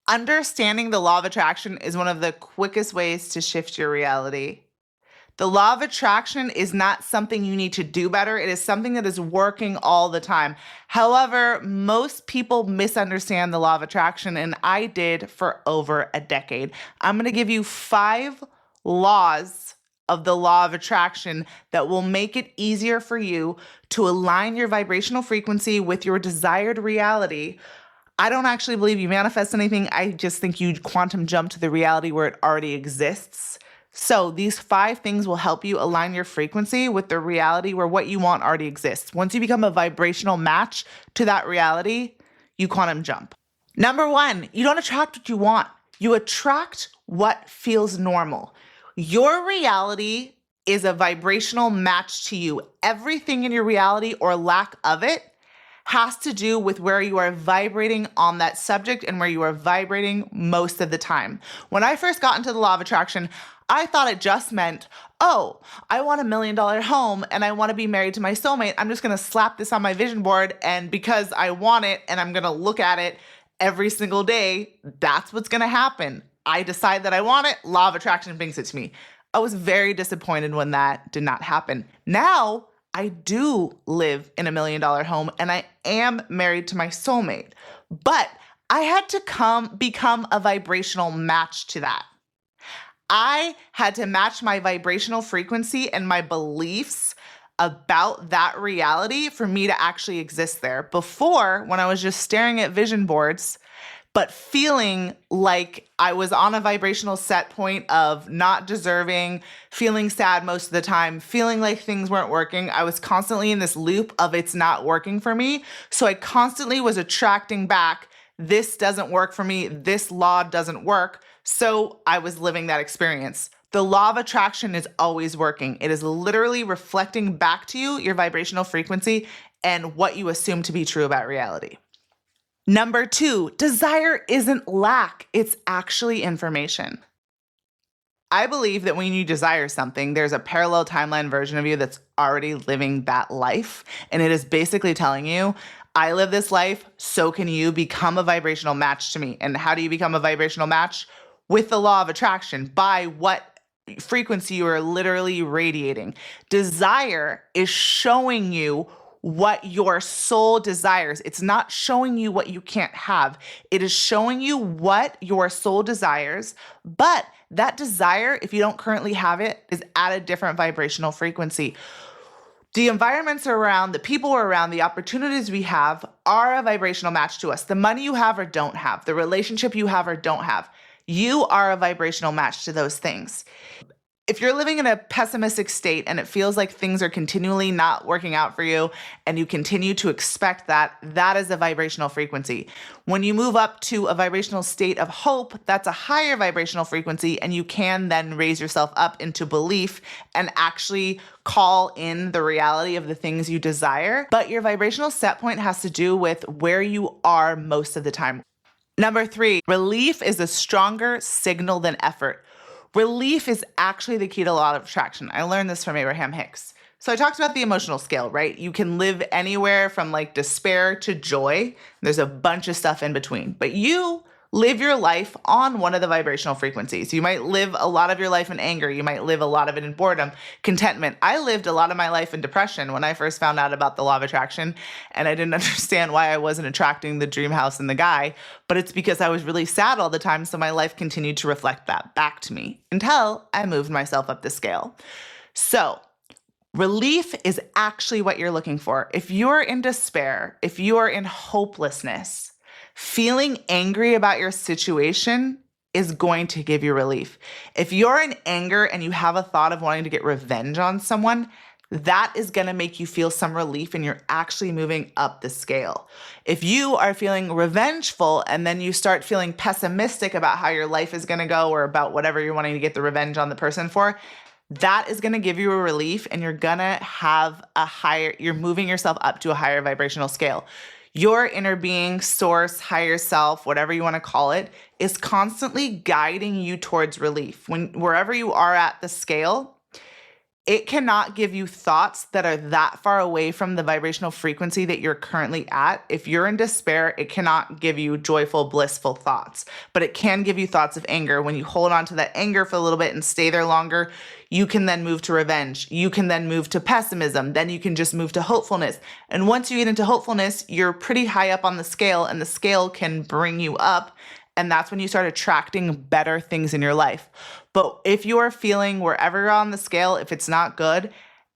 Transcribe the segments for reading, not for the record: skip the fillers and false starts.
Understanding the law of attraction is one of the quickest ways to shift your reality. The law of attraction is not something you need to do better. It is something that is working all the time. However, most people misunderstand the law of attraction, and I did for over a decade. I'm going to give you 5 laws of the law of attraction that will make it easier for you to align your vibrational frequency with your desired reality. I don't actually believe you manifest anything. I just think you quantum jump to the reality where it already exists. So these 5 things will help you align your frequency with the reality where what you want already exists. Once you become a vibrational match to that reality, you quantum jump. Number 1, you don't attract what you want. You attract what feels normal. Your reality is a vibrational match to you. Everything in your reality or lack of it has to do with where you are vibrating on that subject and where you are vibrating most of the time. When I first got into the law of attraction, I thought it just meant, oh, I want $1 million home and I want to be married to my soulmate. I'm just going to slap this on my vision board. And because I want it and I'm going to look at it every single day, that's what's going to happen. I decide that I want it. Law of attraction brings it to me. I was very disappointed when that did not happen. Now, I do live in $1 million home and I am married to my soulmate, but I had to become a vibrational match to that. I had to match my vibrational frequency and my beliefs about that reality for me to actually exist there. Before, when I was just staring at vision boards, but feeling like I was on a vibrational set point of not deserving, feeling sad most of the time, feeling like things weren't working. I was constantly in this loop of it's not working for me. So I constantly was attracting back, this doesn't work for me, this law doesn't work. So I was living that experience. The law of attraction is always working. It is literally reflecting back to you your vibrational frequency and what you assume to be true about reality. Number 2, desire isn't lack, it's actually information. I believe that when you desire something, there's a parallel timeline version of you that's already living that life. And it is basically telling you, I live this life, so can you become a vibrational match to me. And how do you become a vibrational match? With the law of attraction, by what frequency you are literally radiating. Desire is showing you what your soul desires. It's not showing you what you can't have. It is showing you what your soul desires, but that desire, if you don't currently have it, is at a different vibrational frequency. The environments around, the people we're around, the opportunities we have are a vibrational match to us. The money you have or don't have, the relationship you have or don't have, you are a vibrational match to those things. If you're living in a pessimistic state and it feels like things are continually not working out for you and you continue to expect that, that is a vibrational frequency. When you move up to a vibrational state of hope, that's a higher vibrational frequency, and you can then raise yourself up into belief and actually call in the reality of the things you desire. But your vibrational set point has to do with where you are most of the time. Number 3, relief is a stronger signal than effort. Relief is actually the key to law of attraction. I learned this from Abraham Hicks. So I talked about the emotional scale, right? You can live anywhere from like despair to joy. There's a bunch of stuff in between, but you live your life on one of the vibrational frequencies. You might live a lot of your life in anger. You might live a lot of it in boredom, contentment. I lived a lot of my life in depression when I first found out about the law of attraction, and I didn't understand why I wasn't attracting the dream house and the guy, but it's because I was really sad all the time, so my life continued to reflect that back to me until I moved myself up the scale. So relief is actually what you're looking for. If you're in despair, if you are in hopelessness, feeling angry about your situation is going to give you relief. If you're in anger and you have a thought of wanting to get revenge on someone, that is going to make you feel some relief and you're actually moving up the scale. If you are feeling revengeful and then you start feeling pessimistic about how your life is going to go or about whatever you're wanting to get the revenge on the person for, that is going to give you a relief, and you're going to have you're moving yourself up to a higher vibrational scale. Your inner being, source, higher self, whatever you want to call it, is constantly guiding you towards relief. Wherever you are at the scale, It cannot give you thoughts that are that far away from the vibrational frequency that you're currently at. If you're in despair, it cannot give you joyful, blissful thoughts, but it can give you thoughts of anger. When you hold on to that anger for a little bit and stay there longer, you can then move to revenge. You can then move to pessimism. Then you can just move to hopefulness. And once you get into hopefulness, you're pretty high up on the scale, and the scale can bring you up. And that's when you start attracting better things in your life. But if you are feeling wherever you're on the scale, if it's not good,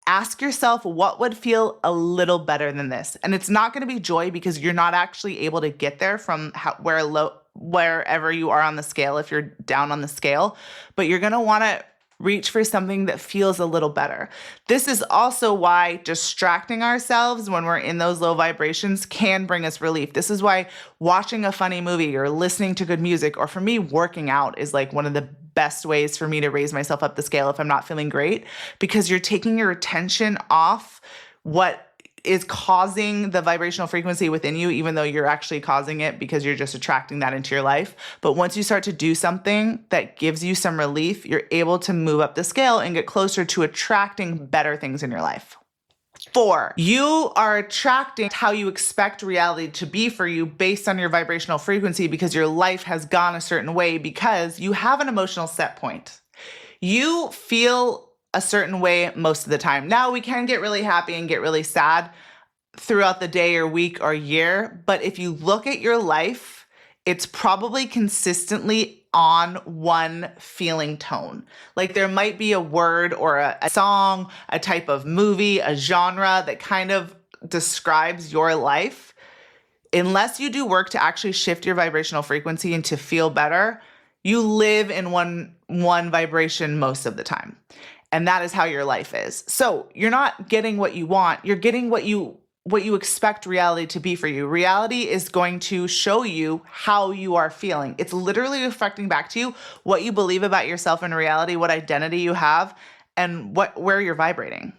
ask yourself what would feel a little better than this. And it's not going to be joy, because you're not actually able to get there from wherever you are on the scale if you're down on the scale. But you're going to want to reach for something that feels a little better. This is also why distracting ourselves when we're in those low vibrations can bring us relief. This is why watching a funny movie or listening to good music, or for me, working out is like one of the best ways for me to raise myself up the scale if I'm not feeling great, because you're taking your attention off what is causing the vibrational frequency within you, even though you're actually causing it because you're just attracting that into your life. But once you start to do something that gives you some relief, you're able to move up the scale and get closer to attracting better things in your life. 4, you are attracting how you expect reality to be for you based on your vibrational frequency, because your life has gone a certain way because you have an emotional set point. You feel a certain way most of the time. Now, we can get really happy and get really sad throughout the day or week or year, but if you look at your life, it's probably consistently on one feeling tone. Like there might be a word or a song, a type of movie, a genre that kind of describes your life. Unless you do work to actually shift your vibrational frequency and to feel better, you live in one vibration most of the time. And that is how your life is. So you're not getting what you want. You're getting what you expect reality to be for you. Reality is going to show you how you are feeling. It's literally reflecting back to you what you believe about yourself in reality, what identity you have, and where you're vibrating.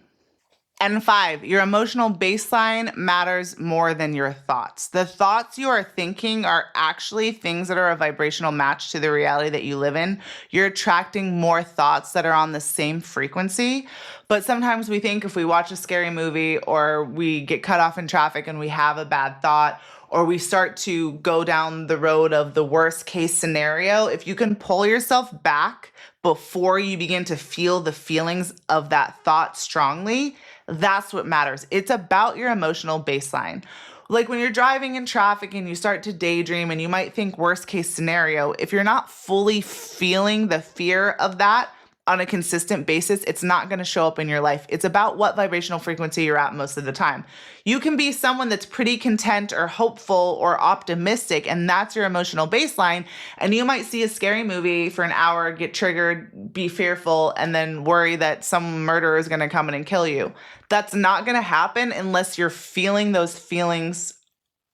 And 5, your emotional baseline matters more than your thoughts. The thoughts you are thinking are actually things that are a vibrational match to the reality that you live in. You're attracting more thoughts that are on the same frequency. But sometimes we think if we watch a scary movie, or we get cut off in traffic and we have a bad thought, or we start to go down the road of the worst case scenario, if you can pull yourself back before you begin to feel the feelings of that thought strongly, that's what matters. It's about your emotional baseline. Like when you're driving in traffic and you start to daydream and you might think worst case scenario, if you're not fully feeling the fear of that on a consistent basis, it's not going to show up in your life. It's about what vibrational frequency you're at most of the time. You can be someone that's pretty content or hopeful or optimistic, and that's your emotional baseline. And you might see a scary movie for an hour, get triggered, be fearful, and then worry that some murderer is going to come in and kill you. That's not going to happen unless you're feeling those feelings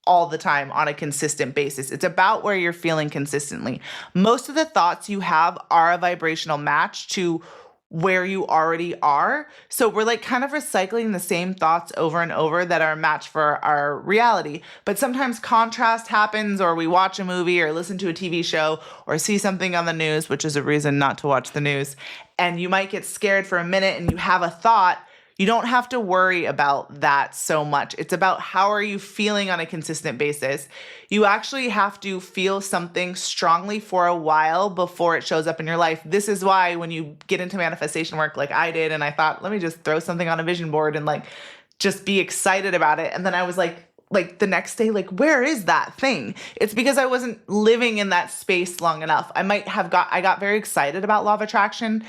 all the time on a consistent basis. It's about where you're feeling consistently. Most of the thoughts you have are a vibrational match to where you already are. So we're like kind of recycling the same thoughts over and over that are a match for our reality. But sometimes contrast happens, or we watch a movie or listen to a TV show or see something on the news, which is a reason not to watch the news. And you might get scared for a minute and you have a thought. You don't have to worry about that so much. It's about how are you feeling on a consistent basis. You actually have to feel something strongly for a while before it shows up in your life. This is why when you get into manifestation work like I did, and I thought, let me just throw something on a vision board and like just be excited about it. And then I was like the next day, like, where is that thing? It's because I wasn't living in that space long enough. I got very excited about law of attraction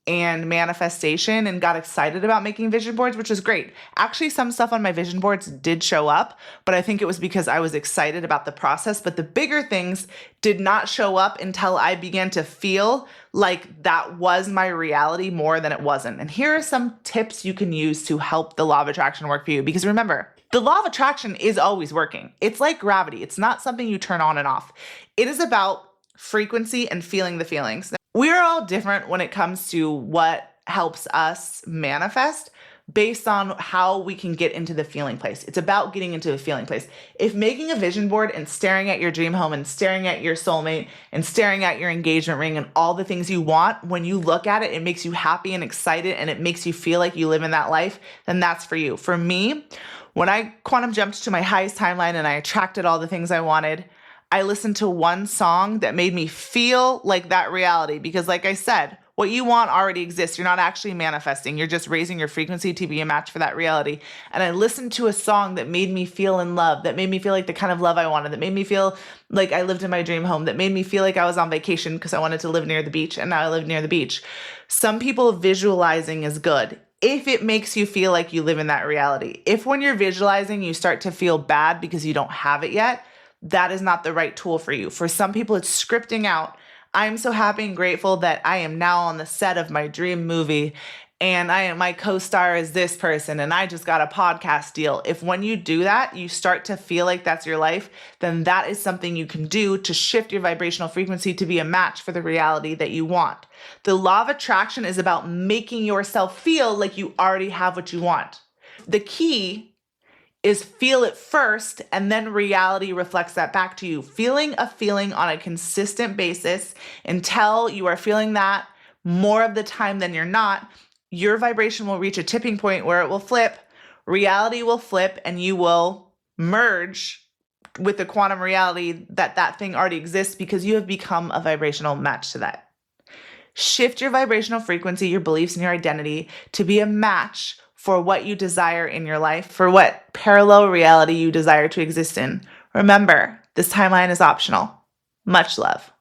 and manifestation and got excited about making vision boards, which is great. Actually, some stuff on my vision boards did show up, but I think it was because I was excited about the process. But the bigger things did not show up until I began to feel like that was my reality more than it wasn't. And here are some tips you can use to help the law of attraction work for you. Because remember, the law of attraction is always working. It's like gravity. It's not something you turn on and off. It is about frequency and feeling the feelings. We're all different when it comes to what helps us manifest, based on how we can get into the feeling place. It's about getting into the feeling place. If making a vision board and staring at your dream home and staring at your soulmate and staring at your engagement ring and all the things you want, when you look at it, it makes you happy and excited and it makes you feel like you live in that life, then that's for you. For me, when I quantum jumped to my highest timeline and I attracted all the things I wanted, I listened to one song that made me feel like that reality. Because like I said, what you want already exists. You're not actually manifesting. You're just raising your frequency to be a match for that reality. And I listened to a song that made me feel in love, that made me feel like the kind of love I wanted, that made me feel like I lived in my dream home, that made me feel like I was on vacation because I wanted to live near the beach, and now I live near the beach. Some people, visualizing is good if it makes you feel like you live in that reality. If when you're visualizing, you start to feel bad because you don't have it yet, that is not the right tool for you. For some people, it's scripting out. I'm so happy and grateful that I am now on the set of my dream movie and my co-star is this person and I just got a podcast deal. If when you do that, you start to feel like that's your life, then that is something you can do to shift your vibrational frequency to be a match for the reality that you want. The law of attraction is about making yourself feel like you already have what you want. The key is feel it first, and then reality reflects that back to you. Feeling a feeling on a consistent basis until you are feeling that more of the time than you're not, your vibration will reach a tipping point where it will flip, reality will flip, and you will merge with the quantum reality that thing already exists because you have become a vibrational match to that. Shift your vibrational frequency, your beliefs, and your identity to be a match for what you desire in your life, for what parallel reality you desire to exist in. Remember, this timeline is optional. Much love.